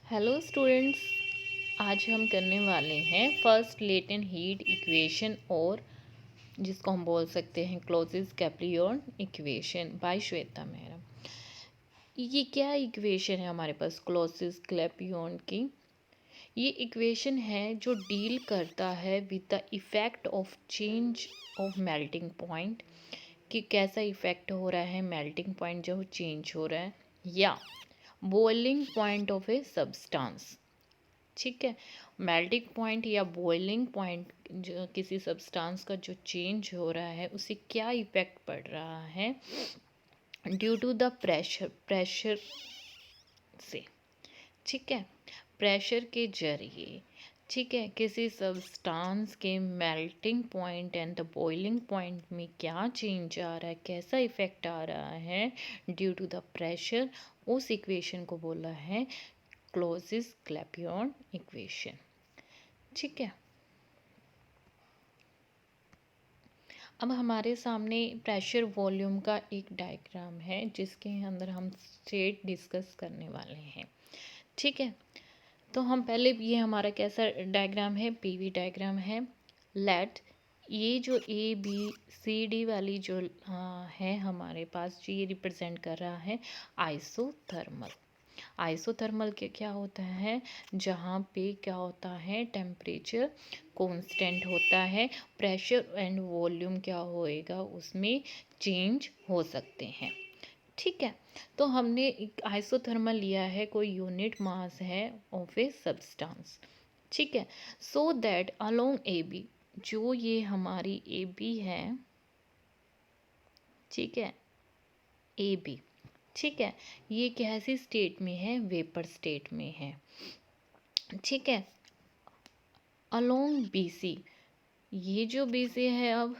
Hello students, आज हम करने वाले हैं फर्स्ट लेटेंट हीट इक्वेशन और जिसको हम बोल सकते हैं क्लॉसियस-कैप्रियॉन इक्वेशन बाय श्वेता मेहरा। ये क्या इक्वेशन है हमारे पास क्लॉसियस-क्लैपियन की? ये इक्वेशन है जो डील करता है with the effect of change of melting point, कि कैसा इफ़ेक्ट हो रहा है मेल्टिंग पॉइंट जो चेंज हो रहा है, या boiling point of A substance. ठीक है, मेल्टिंग पॉइंट या बॉइलिंग पॉइंट जो किसी सब्सटेंस का जो चेंज हो रहा है उससे क्या इफेक्ट पड़ रहा है ड्यू टू द प्रेशर से। ठीक है, प्रेशर के जरिए, ठीक है, किसी सब्सटेंस के melting point and the boiling point में क्या चेंज आ रहा है, कैसा इफेक्ट आ रहा है ड्यू टू द प्रेशर, उस इक्वेशन को बोला है क्लॉसियस-क्लैपियन इक्वेशन। ठीक है, अब हमारे सामने प्रेशर वॉल्यूम का एक डायग्राम है जिसके अंदर हम स्टेट डिस्कस करने वाले हैं। ठीक है, तो हम पहले ये हमारा कैसा डायग्राम है, पीवी डायग्राम है। लेट ये जो ए बी सी डी वाली जो है हमारे पास, जो ये रिप्रेजेंट कर रहा है आइसोथर्मल। आइसोथर्मल के क्या होता है, जहाँ पे क्या होता है टेम्परेचर कांस्टेंट होता है, प्रेशर एंड वॉल्यूम क्या होएगा उसमें चेंज हो सकते हैं। ठीक है, तो हमने एक आइसोथर्मल लिया है, कोई यूनिट मास है ऑफ ए सब्सटेंस। ठीक है, so that along A B, जो ये हमारी ए बी है, ठीक है, ए बी, ठीक है, ये कैसी स्टेट में है, वेपर स्टेट में है। ठीक है, अलोंग BC, ये जो BC है, अब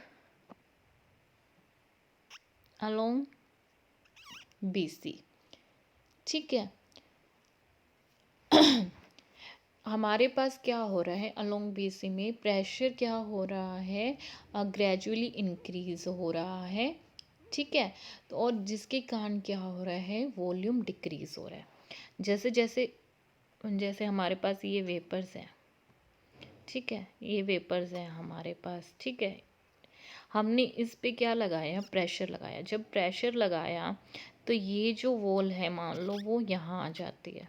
अलोंग BC, ठीक है, हमारे पास क्या हो रहा है अलोंग BC में, प्रेशर क्या हो रहा है, ग्रेजुअली इंक्रीज हो रहा है। ठीक है, तो और जिसके कारण क्या हो रहा है, वॉल्यूम डिक्रीज हो रहा है। जैसे जैसे जैसे हमारे पास ये वेपर्स हैं, ठीक है, ये वेपर्स हैं हमारे पास। ठीक है, हमने इस पे क्या लगाया, प्रेशर लगाया। जब प्रेशर लगाया तो ये जो वॉल है मान लो वो यहाँ आ जाती है।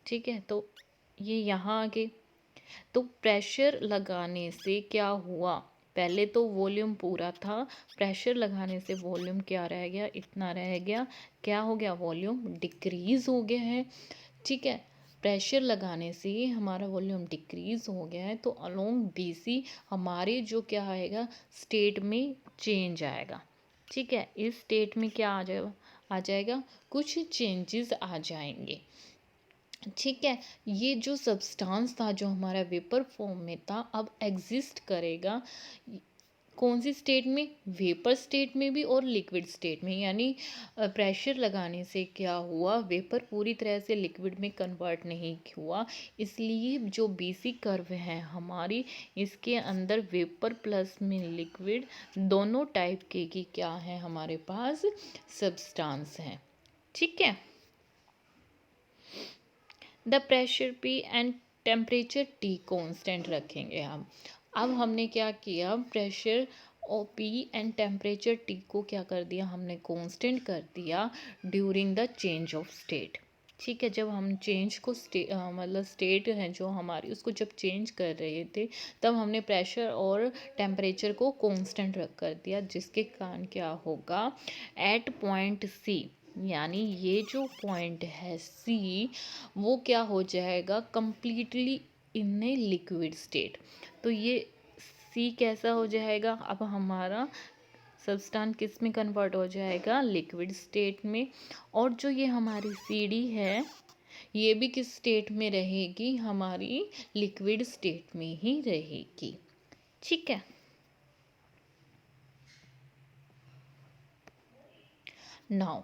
ठीक है, तो ये यहाँ आ गई। तो प्रेशर लगाने से क्या हुआ, पहले तो वॉल्यूम पूरा था, प्रेशर लगाने से वॉल्यूम क्या रह गया, इतना रह गया। क्या हो गया, वॉल्यूम डिक्रीज हो गया है। ठीक है, प्रेशर लगाने से हमारा वॉल्यूम डिक्रीज हो गया है, तो अलोंग BC हमारे जो क्या आएगा, स्टेट में चेंज आएगा। ठीक है, इस स्टेट में क्या आ जाएगा, कुछ चेंजेस आ जाएंगे। ठीक है, ये जो सब्सटेंस था जो हमारा वेपर फॉर्म में था, अब एग्जिस्ट करेगा कौन सी स्टेट में, वेपर स्टेट में भी और लिक्विड स्टेट में। यानी प्रेशर लगाने से क्या हुआ, वेपर पूरी तरह से लिक्विड में कन्वर्ट नहीं हुआ, इसलिए जो BC कर्व है हमारी, इसके अंदर वेपर प्लस में लिक्विड दोनों टाइप के की क्या है हमारे पास, सब्सटेंस हैं। ठीक है, the pressure P and temperature T constant रखेंगे हम। अब हमने क्या किया, प्रेशर और P एंड टेम्परेचर T को क्या कर दिया, हमने कांस्टेंट कर दिया during the change of state. ठीक है, जब हम चेंज को मतलब स्टेट है जो हमारी, उसको जब चेंज कर रहे थे तब हमने प्रेशर और टेम्परेचर को कांस्टेंट रख कर दिया, जिसके कारण क्या होगा, एट पॉइंट C, यानी ये जो पॉइंट है C, वो क्या हो जाएगा, completely in a liquid state. तो ये C कैसा हो जाएगा, अब हमारा सब्सटेंस किस में कन्वर्ट हो जाएगा, लिक्विड स्टेट में। और जो ये हमारी CD है, ये भी किस स्टेट में रहेगी, हमारी लिक्विड स्टेट में ही रहेगी। ठीक है, नाउ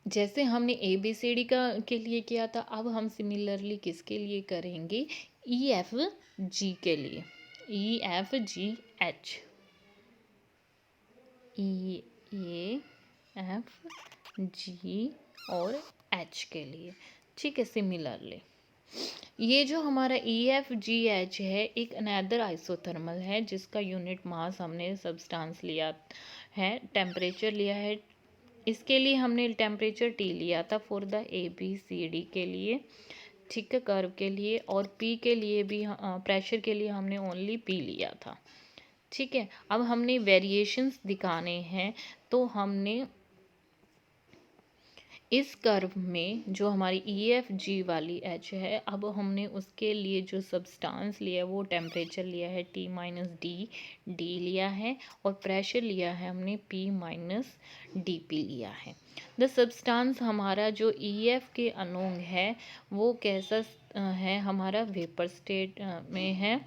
जैसे हमने ABCD का के लिए किया था, अब हम सिमिलरली किसके लिए करेंगे, EFG के लिए, EFGH, EFG और H के लिए। ठीक है, सिमिलरली ये जो हमारा EFGH है एक अनदर आइसोथर्मल है जिसका यूनिट मास हमने सब्सटेंस लिया है, टेम्परेचर लिया है। इसके लिए हमने टेम्परेचर T लिया था फॉर द ABCD के लिए, ठीक है, कर्व के लिए। और P के लिए भी प्रेशर के लिए हमने ओनली P लिया था, ठीक है। अब हमने वेरिएशंस दिखाने हैं, तो हमने इस कर्व में जो हमारी EFG वाली एच है, अब हमने उसके लिए जो सब्सटेंस लिया है वो टेम्परेचर लिया है T-D लिया है, और प्रेशर लिया है हमने P-DP लिया है। द सब्सटेंस हमारा जो EF के अलोंग है वो कैसा है, हमारा वेपर स्टेट में है,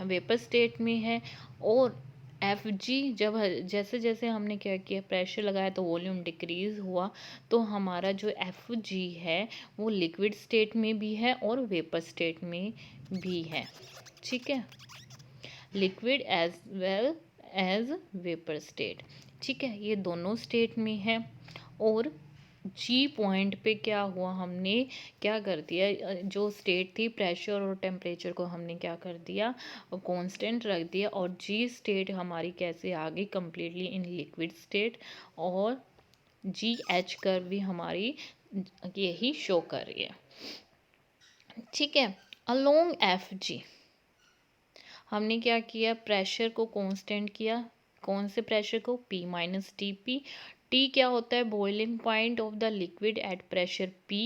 वेपर स्टेट में है। और Fg जब जैसे जैसे हमने क्या किया, प्रेशर लगाया तो वॉल्यूम डिक्रीज हुआ, तो हमारा जो Fg है वो लिक्विड स्टेट में भी है और वेपर स्टेट में भी है, ठीक है, liquid as well as vapour state, ठीक है, ये दोनों स्टेट में है। और G पॉइंट पे क्या हुआ, हमने क्या कर दिया, जो स्टेट थी प्रेशर और टेम्परेचर को हमने क्या कर दिया, कांस्टेंट रख दिया, और G स्टेट हमारी कैसे आ गई, कम्प्लीटली इन लिक्विड स्टेट। और GH कर्व भी हमारी यही शो कर रही है, ठीक है। अलोंग FG हमने क्या किया, प्रेशर को कांस्टेंट किया, कौन से प्रेशर को, P-DP। T क्या होता है, boiling point of the liquid at pressure P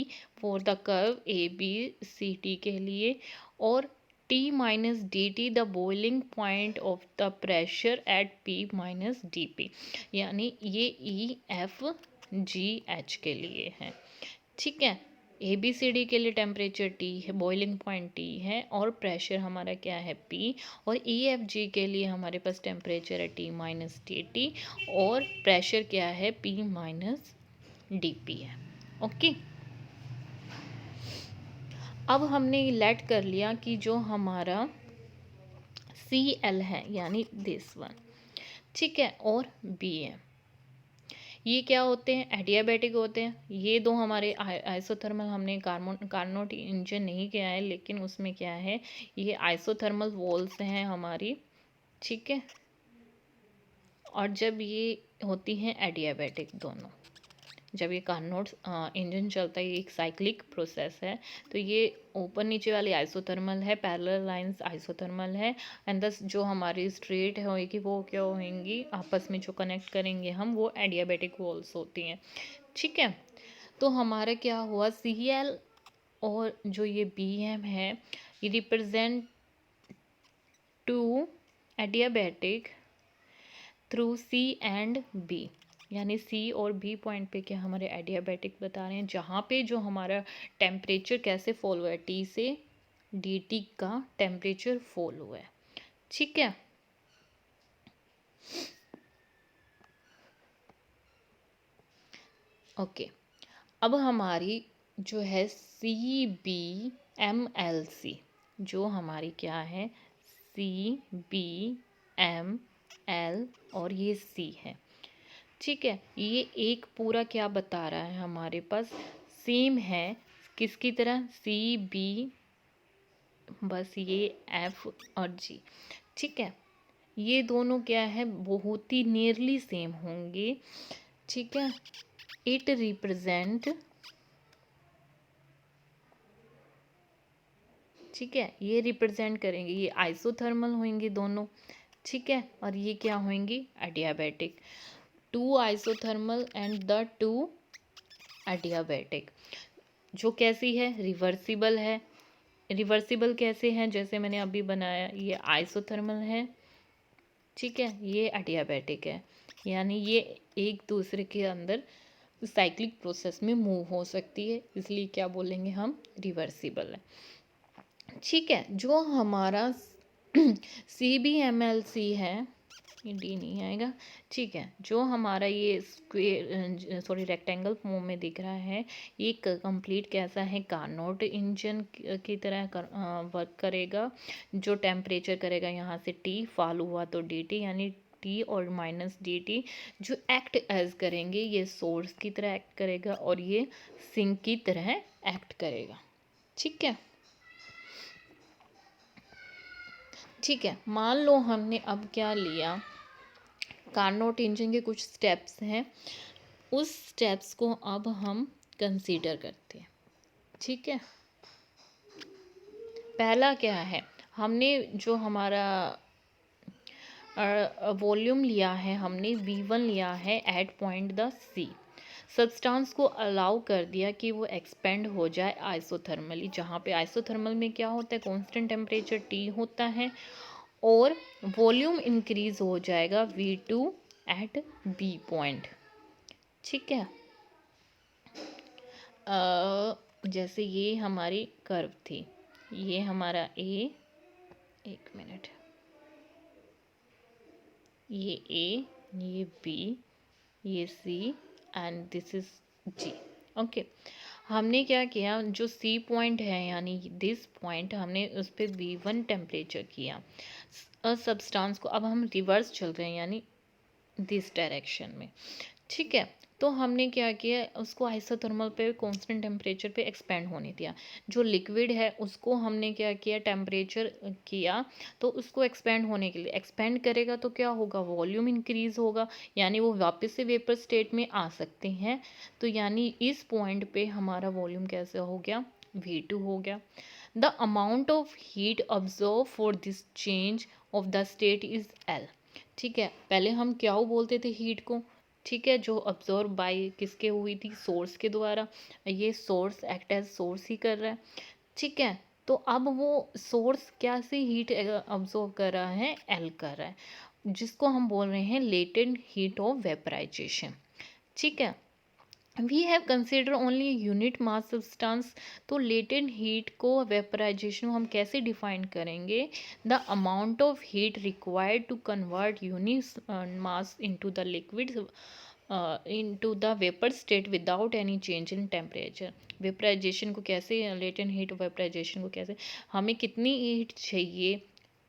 for the curve ABCD के लिए। और T-DT the boiling point of the pressure at P-DP, यानी ये EFGH के लिए है, ठीक है। ABCD के लिए टेम्परेचर T है, बॉइलिंग पॉइंट T है, और प्रेशर हमारा क्या है, P। और EFG के लिए हमारे पास टेम्परेचर है T-DT, और प्रेशर क्या है, P-DP है, ओके। अब हमने लेट कर लिया कि जो हमारा CL है यानी दिस वन, ठीक है, और BM, ये क्या होते हैं, एडियाबैटिक होते हैं। ये दो हमारे आइसोथर्मल, हमने कार्नोट इंजन नहीं किया है, लेकिन उसमें क्या है, ये आइसोथर्मल वॉल्स हैं हमारी, ठीक है। और जब ये होती हैं एडियाबैटिक दोनों, जब ये कार्नोट इंजन चलता है, ये एक साइक्लिक प्रोसेस है, तो ये ऊपर नीचे वाली आइसोथर्मल है, पैरेलल लाइंस आइसोथर्मल है, एंड दस जो हमारी स्ट्रेट होएगी वो क्या होंगी, आपस में जो कनेक्ट करेंगे हम, वो एडियाबैटिक वॉल्स होती हैं, ठीक है। तो हमारा क्या हुआ, CL और जो ये BM है, ये represent two adiabatic through C and B, यानी C और B पॉइंट पे क्या हमारे एडियाबैटिक बता रहे हैं, जहाँ पे जो हमारा टेम्परेचर कैसे फॉल हुआ है, T से DT का टेम्परेचर फॉल हुआ है, ठीक है। ओके, अब हमारी जो है CBMLC, जो हमारी क्या है, CBML और ये C है, ठीक है। ये एक पूरा क्या बता रहा है, हमारे पास सेम है, किसकी तरह, CB, बस ये F और G, ठीक है। ये दोनों क्या है, बहुत ही नियरली सेम होंगे, ठीक है। इट रिप्रेजेंट, ठीक है, ये रिप्रेजेंट करेंगे, ये आइसोथर्मल होंगे दोनों, ठीक है। और ये क्या होंगी, adiabatic, two isothermal and the two adiabatic. जो कैसी है, रिवर्सिबल है। रिवर्सिबल कैसे हैं, जैसे मैंने अभी बनाया, ये आइसोथर्मल है, ठीक है, ये एडियाबैटिक है, यानी ये एक दूसरे के अंदर साइक्लिक प्रोसेस में मूव हो सकती है, इसलिए क्या बोलेंगे हम, रिवर्सिबल है, ठीक है। जो हमारा CBMLC है, ये डी नहीं आएगा, ठीक है। जो हमारा ये स्क्वेयर, सॉरी, रेक्टेंगल फॉर्म में दिख रहा है, ये कंप्लीट कैसा है, कार्नोट इंजन की तरह वर्क करेगा। जो टेम्परेचर करेगा यहाँ से T, फॉल हुआ तो DT, यानी टी और माइनस डी टी जो एक्ट एज करेंगे, ये सोर्स की तरह एक्ट करेगा और ये सिंक की तरह एक्ट करेगा। ठीक है, ठीक है। मान लो हमने अब क्या लिया, कार्नोट इंजन के कुछ स्टेप्स हैं, उस स्टेप्स को अब हम कंसीडर करते हैं। ठीक है, पहला क्या है, हमने जो हमारा वॉल्यूम लिया है, हमने V1 लिया है at point the C। Substance को अलाउ कर दिया कि वो एक्सपेंड हो जाए आइसोथर्मली, जहाँ पे आइसोथर्मल में क्या होता है, कांस्टेंट टेम्परेचर T होता है और वॉल्यूम इंक्रीज हो जाएगा V2 एट B पॉइंट। ठीक है, जैसे ये हमारी कर्व थी, ये हमारा A, एक मिनट, ये A, ये B, ये C and this is G। Okay, हमने क्या किया, जो C पॉइंट है यानी दिस पॉइंट, हमने उस पर V1 टेम्परेचर किया सब्सटेंस को। अब हम रिवर्स चल रहे हैं यानी दिस डायरेक्शन में। ठीक है, तो हमने क्या किया, उसको आइसोथर्मल पे कांस्टेंट टेम्परेचर पे एक्सपेंड होने दिया। जो लिक्विड है उसको हमने क्या किया, टेम्परेचर किया, तो उसको एक्सपेंड होने के लिए, एक्सपेंड करेगा तो क्या होगा, वॉल्यूम इंक्रीज होगा, यानी वो वापस से वेपर स्टेट में आ सकते हैं। तो यानी इस पॉइंट पे हमारा वॉल्यूम कैसे हो गया, V2 हो गया। The amount of heat observe for this change of the state is L। ठीक है, पहले हम क्या बोलते थे हीट को, ठीक है, जो ऑब्जर्व बाय किसके हुई थी, सोर्स के द्वारा। ये सोर्स एक्ट एज सोर्स ही कर रहा है। ठीक है, तो अब वो सोर्स क्या से हीट ऑब्जर्व कर रहा है, एल कर रहा है, जिसको हम बोल रहे हैं लेटेंट हीट ऑफ वेपराइजेशन। ठीक है, we have consider only unit mass substance. तो लेटेंट हीट को, वेपराइजेशन हम कैसे डिफाइन करेंगे, the amount of heat required to convert unit mass into the liquid into the vapour state without any change in temperature. Vaporisation को कैसे, latent heat vaporisation को कैसे, हमें कितनी हीट चाहिए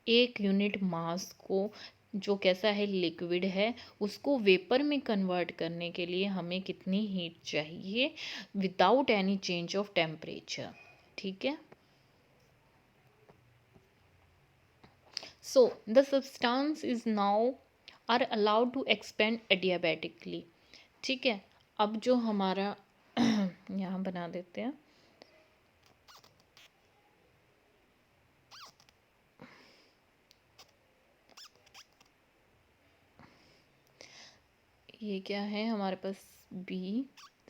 एक यूनिट मास को, जो कैसा है, लिक्विड है, उसको वेपर में कन्वर्ट करने के लिए हमें कितनी हीट चाहिए without any change of temperature. ठीक है, so the substance is now are allowed to expand adiabatically. ठीक है, अब जो हमारा यहाँ बना देते हैं, ये क्या है हमारे पास, B,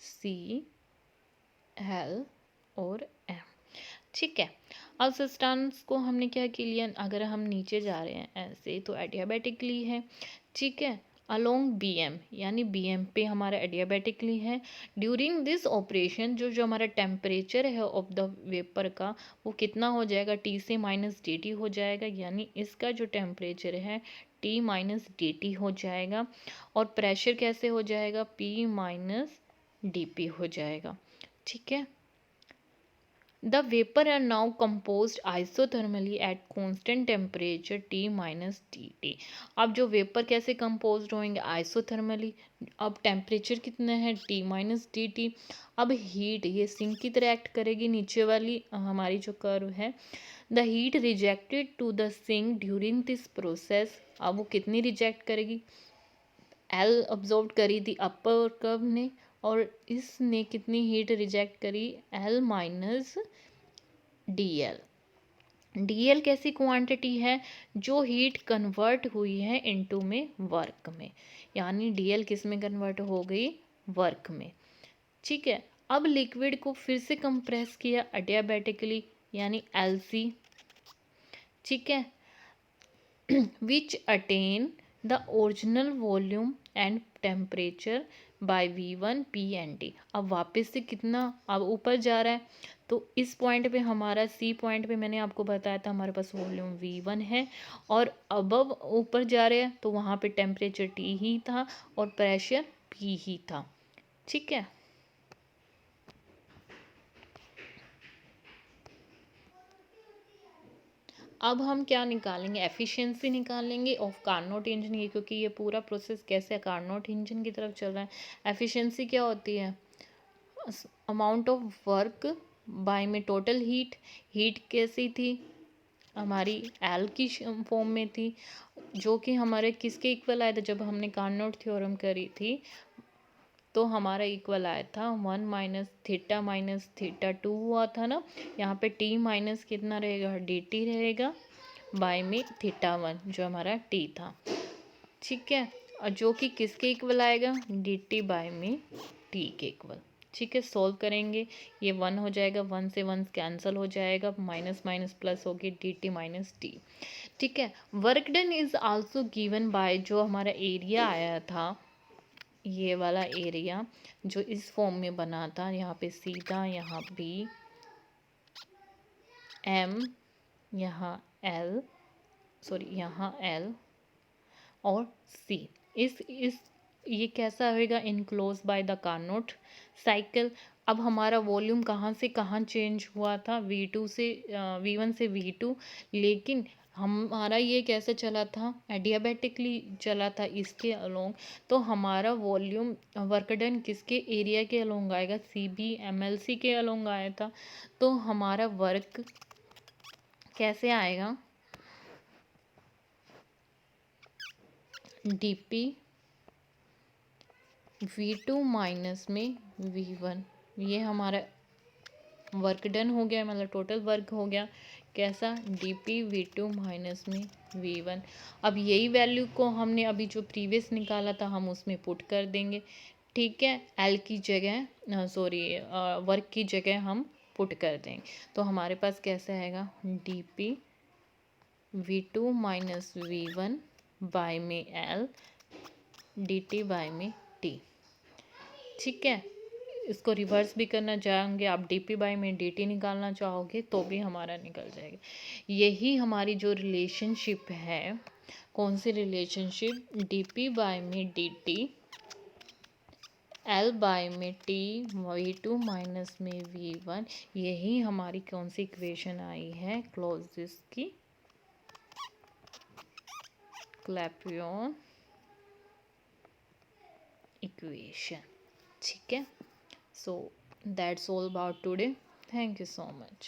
C, L और M। ठीक है, अब सब्सटेंस को हमने क्या के लिया, अगर हम नीचे जा रहे हैं ऐसे तो एडियाबेटिकली है। ठीक है, अलोंग BM, यानी BM पे हमारा एडियाबेटिकली है। ड्यूरिंग दिस ऑपरेशन जो हमारा टेम्परेचर है ऑफ द वेपर का, वो कितना हो जाएगा, T से माइनस DT हो जाएगा, यानी इसका जो टेम्परेचर है T माइनस DT हो जाएगा। और प्रेशर कैसे हो जाएगा, P माइनस DP हो जाएगा। ठीक है, the vapor are now composed isothermally at constant temperature T minus DT। अब जो वेपर कैसे कंपोज्ड होंगे, आइसोथर्मली। अब टेम्परेचर कितना है, T माइनस DT। अब हीट ये सिंक की तरह एक्ट करेगी, नीचे वाली हमारी जो कर्व है। The heat rejected to the sink during this process, अब वो कितनी रिजेक्ट करेगी, एल ऑब्जॉर्व करी थी अपर कर्व ने, और इसने कितनी हीट रिजेक्ट करी, एल माइनस DL। DL कैसी क्वांटिटी है, जो हीट कन्वर्ट हुई है इनटू में वर्क में, यानी DL किस में कन्वर्ट हो गई, वर्क में। ठीक है, अब लिक्विड को फिर से कंप्रेस किया एडियाबेटिकली, यानी LC। ठीक है, which attain the original volume and temperature by V1 P and T। अब वापस से कितना, अब ऊपर जा रहा है, तो इस पॉइंट पे हमारा C पॉइंट पे मैंने आपको बताया था हमारे पास वॉल्यूम V1 है, और अब ऊपर जा रहे हैं तो वहाँ पे टेम्परेचर T ही था और प्रेशर P ही था। ठीक है, अब हम क्या निकालेंगे, एफिशिएंसी निकालेंगे ऑफ कार्नोट इंजन, ये क्योंकि ये पूरा प्रोसेस कैसे कार्नोट इंजन की तरफ चल रहा है। एफिशिएंसी क्या होती है, अमाउंट ऑफ वर्क बाय में टोटल हीट, हीट कैसी थी हमारी एल की फॉर्म में थी, जो कि हमारे किसके इक्वल आया था, जब हमने कार्नोट थ्योरम करी थी तो हमारा इक्वल आया था 1 माइनस थीटा 2 हुआ था ना। यहाँ पे टी माइनस कितना रहेगा, डी टी रहेगा बाय में थीटा 1 जो हमारा टी था, ठीक है। और जो कि किसके इक्वल आएगा, डी टी बाय में टी के इक्वल, ठीक है। सॉल्व करेंगे, ये 1 हो जाएगा, 1 से 1 कैंसिल हो जाएगा, माइनस माइनस प्लस होगी, डी टी माइनस टी, ठीक है। Work done is also given by, जो हमारा एरिया आया था ये वाला एरिया जो इस फॉर्म में बना था, यहाँ पे सीधा, यहाँ बी, एम, यहाँ एल, सॉरी यहाँ एल और सी, इस ये कैसा होएगा, enclose by the Carnot cycle. अब हमारा वॉल्यूम कहाँ से कहाँ चेंज हुआ था, V2 से V1 से V2, लेकिन हमारा ये कैसे चला था, एडियाबेटिकली चला था इसके अलोंग, तो हमारा वॉल्यूम वर्क डन किसके एरिया के अलोंग आएगा, CB/MLC के अलोंग आया था। तो हमारा वर्क कैसे आएगा, DP V2 माइनस में V1, ये हमारा वर्क डन हो गया, मतलब टोटल वर्क हो गया कैसा, DP V2 माइनस में V1। अब यही वैल्यू को हमने अभी जो प्रीवियस निकाला था हम उसमें पुट कर देंगे, ठीक है। एल की जगह सॉरी वर्क की जगह हम पुट कर देंगे, तो हमारे पास कैसे आएगा, DP V2 minus V1 by में L DT बाय में T, ठीक है। इसको रिवर्स भी करना चाहेंगे आप, DP बाय में DT निकालना चाहोगे तो भी हमारा निकल जाएगा। यही हमारी जो रिलेशनशिप है, कौन सी रिलेशनशिप, DP बाय में DT, L बाय में T, V2 माइनस में V1, यही हमारी कौन सी इक्वेशन आई है, क्लॉजिस की क्लैपियन इक्वेशन, ठीक है। So that's all about today. Thank you so much.